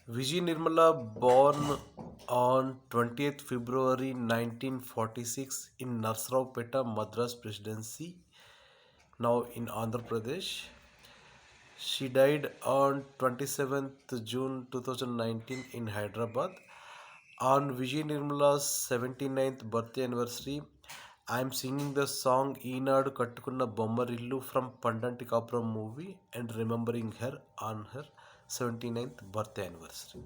Vijay Nirmala, born on 20th February 1946 in Narsaraopeta, Madras Presidency, now in Andhra Pradesh. She died on 27th June 2019 in Hyderabad. On Vijay Nirmala's 79th birthday anniversary, I am singing the song Eenadu Kattukunna Bommarillu from Pandanti Kapuram movie and remembering her on her 79th birthday anniversary.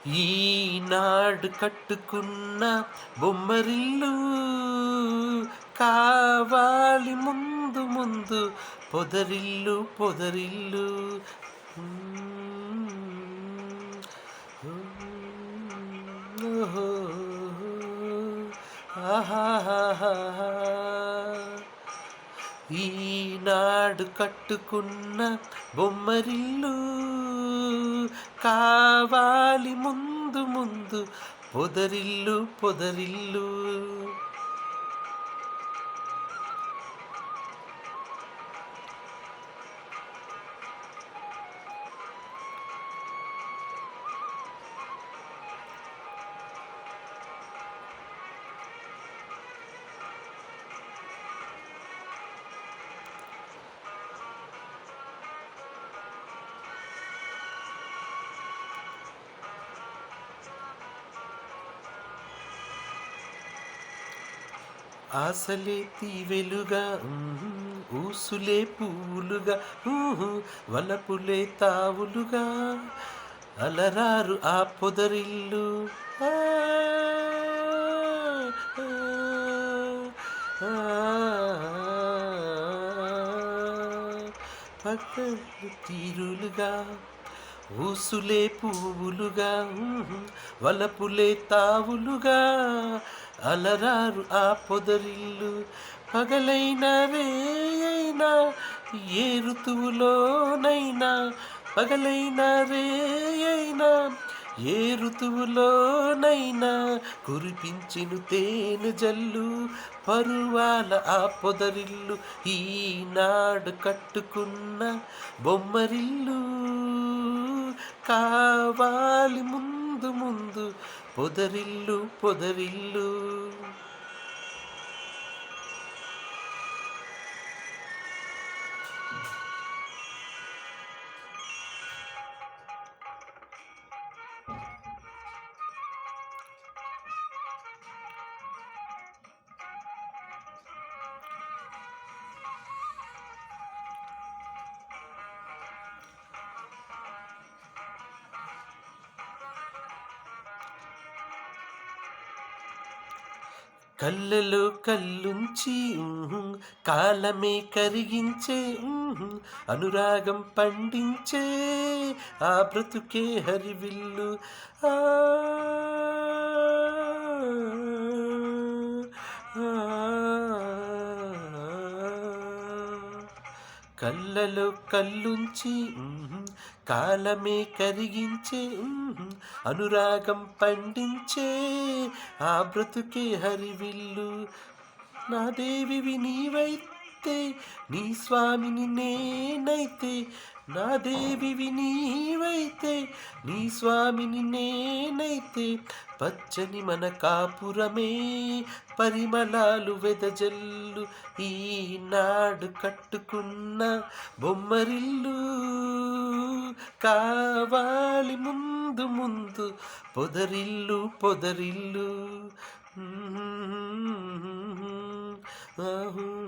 ఈనాడు కట్టుకున్న బొమ్మరిల్లు కావాలి ముందు ముందు పొదరిల్లు పొదరిల్లు. ఓహో, ఆహాహా. ఈనాడు కట్టుకున్న బొమ్మరిల్లు కావాలి ముందు ముందు పొదరిల్లు పొదరిల్లు. ఆశలే తీవెలుగా ఊసులే పూలుగా వలపులే తావులుగా అలరారు ఆ పొదరిల్లు. ఆ, ఆ, పక్కలు తీరులుగా ఊసులే పువ్వులుగా వలపులే తావులుగా అలరారు ఆ పొదరిల్లు. పగలైన రేయైనా ఏ ఋతువులోనైనా పగలైన రేయైనా ఏ ఋతువులోనైనా కురిపించెను తేనె జల్లు పరువాల ఆ పొదరిల్లు. ఈనాడు కట్టుకున్న బొమ్మరిల్లు కావాలి ముందు ముందు పొదరిల్లు పొదరిల్లు. కళ్ళలో కళ్ళుంచి కాలమే కరిగించే అనురాగం పండించే ఆ బ్రతుకే హరివిల్లు. ఆ, ఆ, కళ్ళలో కళ్ళుంచి కాలమే కరిగించే అనురాగం పండించే ఆ బ్రతుకే హరివిల్లు. నా దేవివి నీవైతే నీ స్వామిని నేనైతే నా దేవివి నీవైతే నీ స్వామిని నేనైతే పచ్చని మన కాపురమే పరిమళాలు వెదజల్లు. ఈనాడు కట్టుకున్న బొమ్మరిల్లు కావాలి ముందు ముందు పొదరిల్లు పొదరిల్లు. ఆహు